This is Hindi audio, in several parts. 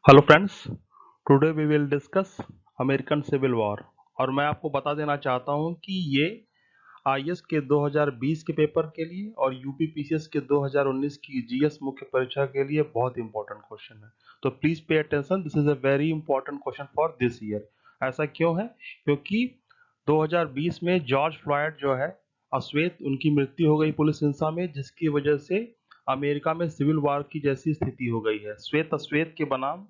Hello friends, today we will discuss American civil war. और मैं आपको बता देना चाहता हूं कि ये आईएएस के 2020 के पेपर के लिए और यूपी पीसीएस के 2019 की जीएस मुख्य परीक्षा के लिए बहुत इंपॉर्टेंट क्वेश्चन है। तो please pay attention, this is a very important question for this year. ऐसा क्यों है? क्योंकि 2020 में जॉर्ज फ्लॉयड जो है अश्वेत, उनकी मृत्यु हो गई पुलिस हिंसा में, जिसकी वजह से अमेरिका में सिविल वॉर की जैसी स्थिति हो गई है। श्वेत अश्वेत के बनाम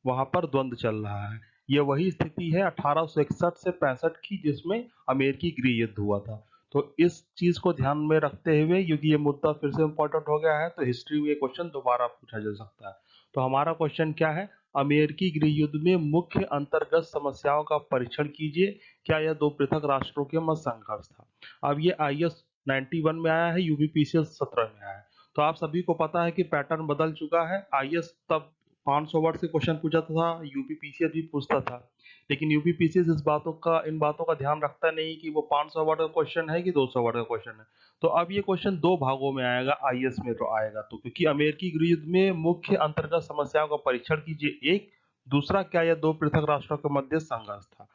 वहां पर द्वंद्व चल रहा है। ये वही स्थिति है 1861 से 65 की, जिसमें अमेरिकी गृह युद्ध हुआ था। तो इस चीज को ध्यान में रखते हुए, क्योंकि ये मुद्दा फिर से इंपॉर्टेंट हो गया है, तो हिस्ट्री में ये क्वेश्चन दोबारा पूछा जा सकता है। तो हमारा क्वेश्चन क्या है? अमेरिकी गृह युद्ध में मुख्य अंतर्गत समस्याओं का परीक्षण कीजिए। क्या यह दो पृथक राष्ट्रों के मध्य संघर्ष था? अब ये आईएएस 91 में आया है, यूपीपीसीएस 17 में आया है। तो आप सभी को पता है कि पैटर्न बदल चुका है। आईएएस तब 500 वर्ड से क्वेश्चन पूछा था, यूपीपीसीएस भी पूछता था, लेकिन यूपीपीसीएस इन बातों का ध्यान रखता नहीं कि वो 500 वर्ड का क्वेश्चन है कि 200 वर्ड का क्वेश्चन है। तो अब ये क्वेश्चन दो भागों में आएगा, आईएएस में तो आएगा। तो क्योंकि अमेरिकी गृह युद्ध में मुख्य अंतर्गत समस्याओं का परीक्षण कीजिए एक, दूसरा क्या यह दो पृथक राष्ट्रों के मध्य संघर्ष था।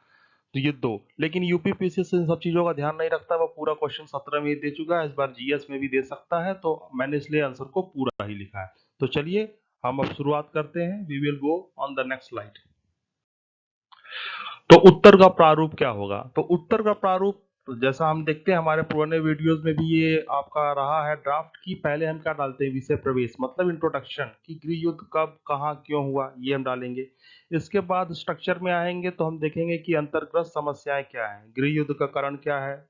तो ये दो, लेकिन यूपीपीसीएस इन सब चीजों का ध्यान नहीं रखता। वो पूरा क्वेश्चन 17 में ही दे चुका है, इस बार जीएस में भी दे सकता है, तो मैंने इसलिए आंसर को पूरा ही लिखा है। तो चलिए हम अब शुरुआत करते हैं। We will go on the next slide. तो उत्तर का प्रारूप क्या होगा? तो उत्तर का प्रारूप जैसा हम देखते हैं हमारे पुराने वीडियोस में भी ये आपका रहा है ड्राफ्ट की। पहले हम क्या डालते हैं? विषय प्रवेश, मतलब इंट्रोडक्शन, कि गृह युद्ध कब कहाँ क्यों हुआ, ये हम डालेंगे। इसके बाद स्ट्रक्चर में आएंगे तो हम देखेंगे कि अंतर्गत समस्याएं क्या है, गृह युद्ध का कारण क्या है,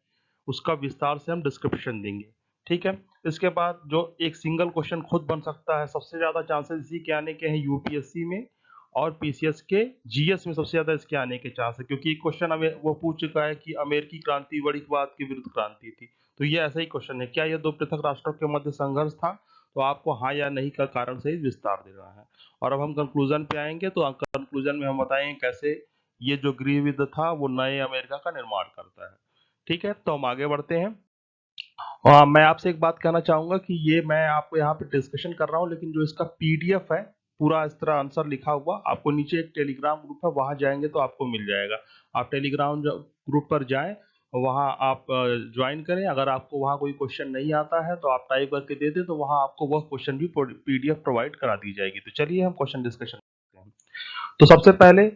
उसका विस्तार से हम डिस्क्रिप्शन देंगे। ठीक है। इसके बाद जो एक सिंगल क्वेश्चन खुद बन सकता है, सबसे ज्यादा चांसेस इसी के आने के हैं यूपीएससी में और पीसीएस के जीएस में, सबसे ज्यादा इसके आने के चांस है। क्योंकि एक क्वेश्चन हमें वो पूछ चुका है कि अमेरिकी क्रांति बड़ीवाद के विरुद्ध क्रांति थी। तो ये ऐसा ही क्वेश्चन है, क्या यह दो पृथक राष्ट्रों के मध्य संघर्ष था? तो आपको हाँ या नहीं का कारण सहित विस्तार दे रहा है। और अब हम कंक्लूजन पे आएंगे, तो कंक्लूजन में हम बताएंगे कैसे ये जो गृह युद्ध था वो नए अमेरिका का निर्माण करता है। ठीक है, तो हम आगे बढ़ते हैं। मैं आपसे एक बात कहना चाहूंगा कि ये मैं आपको यहाँ पे डिस्कशन कर रहा हूँ, लेकिन जो इसका पीडीएफ है पूरा इस तरह आंसर लिखा हुआ, आपको नीचे एक टेलीग्राम ग्रुप है, वहां जाएंगे तो आपको मिल जाएगा। आप टेलीग्राम ग्रुप पर जाएं, वहां आप ज्वाइन करें। अगर आपको वहां कोई क्वेश्चन नहीं आता है तो आप टाइप करके दे दें, तो वहां आपको वह क्वेश्चन भी पीडीएफ प्रोवाइड करा दी जाएगी। तो चलिए हम क्वेश्चन डिस्कशन करते हैं। तो सबसे पहले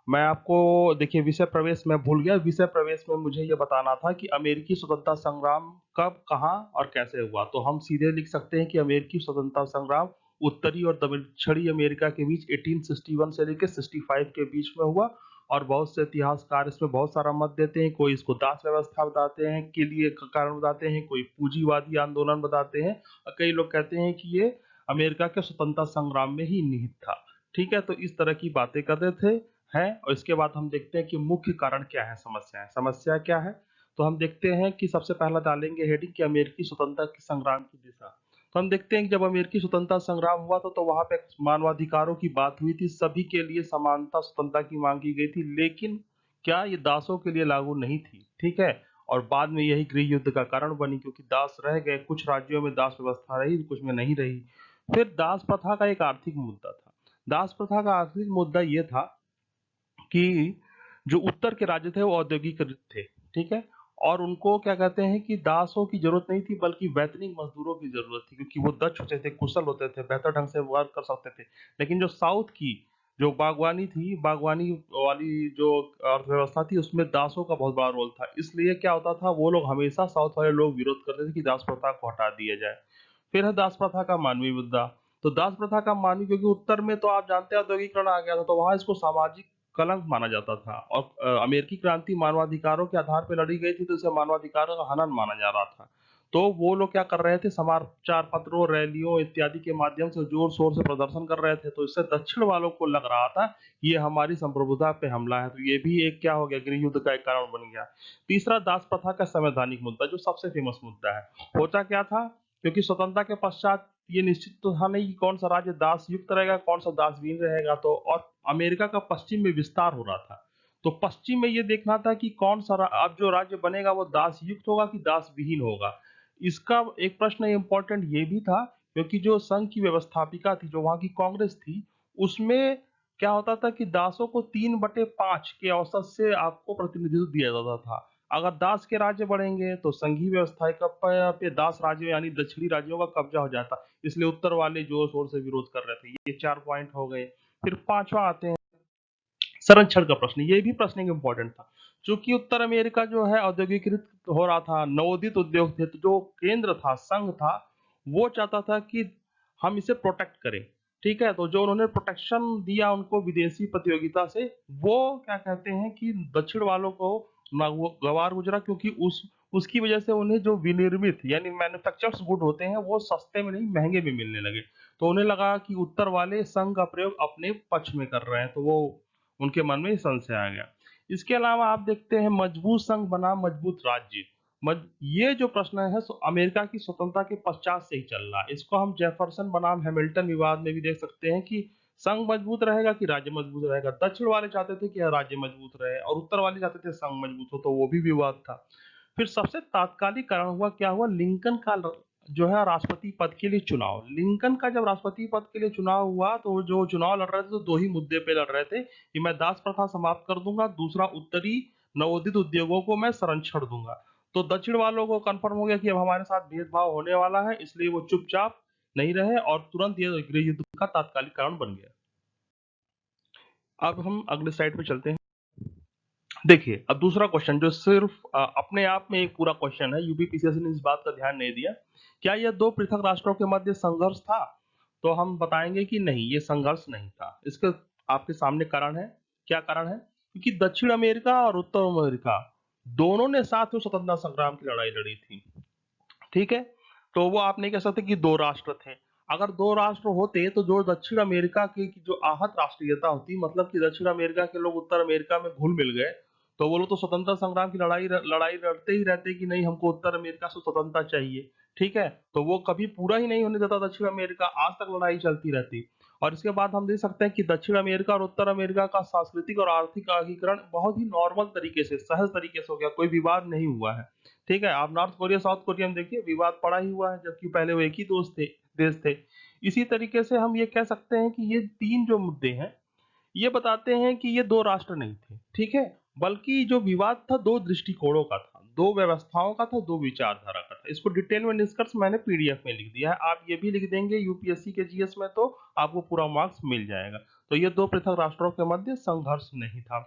मैं आपको, देखिए विषय प्रवेश मैं भूल गया। विषय प्रवेश में मुझे ये बताना था कि अमेरिकी स्वतंत्रता संग्राम कब, कहां और कैसे हुआ। तो हम सीधे लिख सकते हैं कि अमेरिकी स्वतंत्रता संग्राम उत्तरी और दक्षिणी अमेरिका के बीच 1861 से लेकर 65 के बीच में हुआ। और बहुत से इतिहासकार इसमें बहुत सारा मत देते हैं। कोई इसको दास व्यवस्था बताते हैं के लिए कारण बताते हैं, कोई पूंजीवादी आंदोलन बताते हैं, और कई लोग कहते हैं कि ये अमेरिका के स्वतंत्रता संग्राम में ही निहित था। ठीक है, तो इस तरह की बातें कर रहे थे है। और इसके बाद हम देखते हैं कि मुख्य कारण क्या है, समस्या क्या है। तो हम देखते हैं कि सबसे पहला डालेंगे हेडिंग कि अमेरिकी स्वतंत्रता की संग्राम की दिशा। तो हम देखते हैं कि जब अमेरिकी स्वतंत्रता संग्राम हुआ था तो वहां पे मानवाधिकारों की बात हुई थी, सभी के लिए समानता स्वतंत्रता की मांग की गई थी, लेकिन क्या ये दासों के लिए लागू नहीं थी? ठीक है। और बाद में यही गृह युद्ध का कारण बनी, क्योंकि दास रह गए, कुछ राज्यों में दास व्यवस्था रही, कुछ में नहीं रही। फिर दास प्रथा का एक आर्थिक मुद्दा था। दास प्रथा का आर्थिक मुद्दा ये था कि जो उत्तर के राज्य थे वो औद्योगिकृत थे। ठीक है। और उनको क्या कहते हैं कि दासों की जरूरत नहीं थी, बल्कि वैतनिक मजदूरों की जरूरत थी, क्योंकि वो दक्ष होते थे, कुशल होते थे, बेहतर ढंग से वर्क कर सकते थे। लेकिन जो साउथ की जो बागवानी थी, बागवानी वाली जो अर्थव्यवस्था थी, उसमें दासों का बहुत बड़ा रोल था। इसलिए क्या होता था, वो लोग हमेशा, साउथ वाले लोग विरोध करते थे कि दास प्रथा को हटा दिया जाए। फिर है दास प्रथा का मानवीय मुद्दा। तो दास प्रथा का मानवीय, क्योंकि उत्तर में तो आप जानते हैं औद्योगिकरण आ गया था, तो वहां इसको सामाजिक कलंक माना जाता था। और अमेरिकी क्रांति मानवाधिकारों के आधार पर लड़ी गई थी, तो इसे मानवाधिकारों का हनन माना जा रहा था। तो वो लोग क्या कर रहे थे, समाचार पत्रों, रैलियों इत्यादि के माध्यम से जोर शोर से प्रदर्शन कर रहे थे। तो इससे दक्षिण वालों को लग रहा था ये हमारी संप्रभुता पे हमला है। तो ये भी एक क्या हो गया, गृह युद्ध का एक कारण बन गया। तीसरा, दास प्रथा का संवैधानिक मुद्दा, जो सबसे फेमस मुद्दा है। होता क्या था, क्योंकि स्वतंत्रता के पश्चात ये निश्चित तो था नहीं कि कौन सा राज्य दास युक्त रहेगा, कौन सा दासविहीन रहेगा। तो और अमेरिका का पश्चिम में विस्तार हो रहा था, तो पश्चिम में ये देखना था कि कौन सा अब जो राज्य बनेगा वो दास युक्त होगा कि दास विहीन होगा। इसका एक प्रश्न इंपॉर्टेंट ये भी था, क्योंकि जो संघ की व्यवस्थापिका थी, जो वहां की कांग्रेस थी, उसमें क्या होता था कि दासों को 3/5 के औसत से आपको प्रतिनिधित्व दिया जाता था। अगर दास के राज्य बढ़ेंगे तो संघीय व्यवस्था पे दास राज्यों यानी दक्षिणी राज्यों का कब्जा हो जाता। इसलिए उत्तर वाले जोर शोर से विरोध कर रहे थे। ये 4 पॉइंट हो गए। फिर पांचवा आते हैं संरक्षण का प्रश्न। ये भी प्रश्न एक इम्पोर्टेंट था। चूंकि उत्तर अमेरिका जो है औद्योगिकीकृत हो रहा था, नवोदित उद्योग थे, तो जो केंद्र था, संघ था, वो चाहता था कि हम इसे प्रोटेक्ट करें। ठीक है, तो जो उन्होंने प्रोटेक्शन दिया उनको विदेशी प्रतियोगिता से, वो क्या कहते हैं कि दक्षिण वालों को वो गवार गुजरा, क्योंकि उसकी वजह से उन्हें जो विनिर्मित यानी मैन्युफैक्चर्स गुड होते हैं वो सस्ते में नहीं महंगे में मिलने लगे। तो उन्हें लगा कि उत्तर वाले संघ का प्रयोग अपने पक्ष में कर रहे हैं, तो वो उनके मन में संशय आ गया। इसके अलावा आप देखते हैं मजबूत संघ बनाम मजबूत राज्य। ये जो प्रश्न है अमेरिका की स्वतंत्रता के पश्चात से ही चल रहा है। इसको हम जेफरसन बनाम हैमिल्टन विवाद में भी देख सकते हैं कि संघ मजबूत रहेगा कि राज्य मजबूत रहेगा। दक्षिण वाले चाहते थे कि राज्य मजबूत रहे और उत्तर वाले चाहते थे संघ मजबूत हो, तो वो भी विवाद था। फिर सबसे तात्कालिक कारण हुआ क्या हुआ, लिंकन का जो है राष्ट्रपति पद के लिए चुनाव। लिंकन का जब राष्ट्रपति पद के लिए चुनाव हुआ तो जो चुनाव लड़ रहे थे तो दो ही मुद्दे पे लड़ रहे थे कि मैं दास प्रथा समाप्त कर दूंगा, दूसरा उत्तरी नवोदित उद्योगों को मैं संरक्षण दूंगा। तो दक्षिण वालों को कंफर्म हो गया कि अब हमारे साथ भेदभाव होने वाला है, इसलिए वो चुपचाप नहीं रहे और तुरंत ये गृह युद्ध का तात्कालिक कारण बन गया। अब हम अगले स्लाइड पे चलते हैं। देखिए, अब दूसरा क्वेश्चन जो सिर्फ अपने आप में एक पूरा क्वेश्चन है, यूपीपीसीएससी ने इस बात का ध्यान नहीं दिया। क्या यह दो पृथक राष्ट्रों के मध्य संघर्ष था? तो हम बताएंगे कि नहीं, ये संघर्ष नहीं था। इसके आपके सामने कारण है। क्या कारण है? क्योंकि दक्षिण अमेरिका और उत्तर अमेरिका दोनों ने साथ में स्वतंत्रता संग्राम की लड़ाई लड़ी थी। ठीक है, तो वो आप नहीं कह सकते कि दो राष्ट्र थे। अगर दो राष्ट्र होते तो जो दक्षिण अमेरिका की जो आहत राष्ट्रीयता होती, मतलब कि दक्षिण अमेरिका के लोग उत्तर अमेरिका में घुल मिल गए, तो वो लोग तो स्वतंत्रता संग्राम की लड़ाई लड़ते ही रहते कि नहीं, हमको उत्तर अमेरिका से स्वतंत्रता चाहिए। ठीक है, तो वो कभी पूरा ही नहीं होने देता दक्षिण अमेरिका, आज तक लड़ाई चलती रहती। और इसके बाद हम देख सकते हैं कि दक्षिण अमेरिका और उत्तर अमेरिका का सांस्कृतिक और आर्थिक एकीकरण बहुत ही नॉर्मल तरीके से, सहज तरीके से हो गया, कोई विवाद नहीं हुआ है। ठीक है, आप नॉर्थ कोरिया साउथ कोरिया में देखिए, विवाद पड़ा ही हुआ है, जबकि पहले वो एक ही देश थे। इसी तरीके से हम ये कह सकते हैं कि ये तीन जो मुद्दे हैं, ये बताते हैं कि ये दो राष्ट्र नहीं थे। ठीक है, बल्कि जो विवाद था दो दृष्टिकोणों का था, दो व्यवस्थाओं का था, दो विचारधारा का था। इसको डिटेल में निष्कर्ष मैंने पीडीएफ में लिख दिया है, आप ये भी लिख देंगे यूपीएससी के जीएस में तो आपको पूरा मार्क्स मिल जाएगा। तो ये दो पृथक राष्ट्रों के मध्य संघर्ष नहीं था।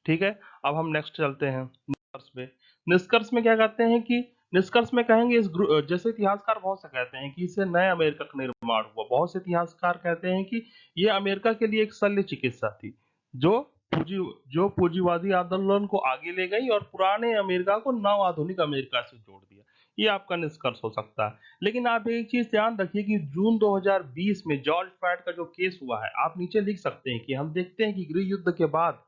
ठीक है, अब हम नेक्स्ट चलते हैं निष्कर्ष पे। निष्कर्ष में क्या कहते हैं कि निष्कर्ष में कहेंगे जैसे इतिहासकार बहुत से कहते हैं कि इससे नए अमेरिका का निर्माण हुआ। बहुत से इतिहासकार कहते हैं कि ये अमेरिका के लिए एक शल्य चिकित्सा थी, जो पूंजी जो पूंजीवादी आंदोलन को आगे ले गई और पुराने अमेरिका को नव आधुनिक अमेरिका से जोड़ दिया। ये आपका निष्कर्ष हो सकता है। लेकिन आप एक चीज ध्यान रखिए कि जून 2020 में जॉर्ज फ्लॉयड का जो केस हुआ है, आप नीचे लिख सकते हैं कि हम देखते हैं कि गृह युद्ध के बाद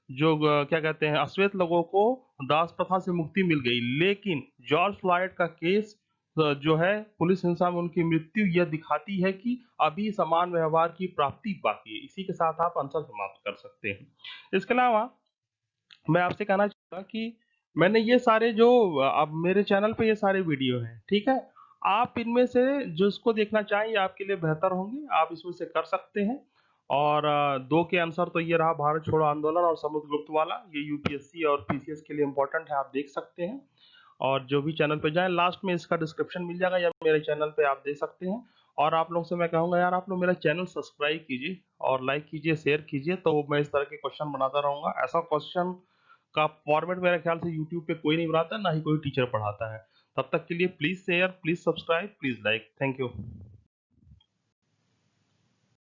जो क्या कहते हैं अश्वेत लोगों को दास प्रथा से मुक्ति मिल गई, लेकिन जॉर्ज फ्लॉयड का केस जो है पुलिस हिंसा में उनकी मृत्यु, यह दिखाती है कि अभी समान व्यवहार की प्राप्ति बाकी है। इसी के साथ आप आंसर समाप्त कर सकते हैं। इसके अलावा मैं आपसे कहना चाहूंगा कि मैंने ये सारे जो अब मेरे चैनल पे ये सारे वीडियो हैं, ठीक है, आप इनमें से जिसको देखना चाहें आपके लिए बेहतर होंगे, आप इसमें से कर सकते हैं। और दो के आंसर तो ये रहा, भारत छोड़ो आंदोलन और समुद्रगुप्त वाला, ये यूपीएससी और पीसीएस के लिए इंपॉर्टेंट है, आप देख सकते हैं। और जो भी चैनल पे जाएं, लास्ट में इसका डिस्क्रिप्शन मिल जाएगा या मेरे चैनल पे आप देख सकते हैं। और आप लोगों से मैं कहूंगा यार, आप लोग मेरा चैनल सब्सक्राइब कीजिए और लाइक कीजिए, शेयर कीजिए, तो मैं इस तरह के क्वेश्चन बनाता रहूंगा। ऐसा क्वेश्चन का फॉर्मेट मेरे ख्याल से यूट्यूब पे कोई नहीं बनाता, ना ही कोई टीचर पढ़ाता है। तब तक के लिए please share, please subscribe, please like. Thank you.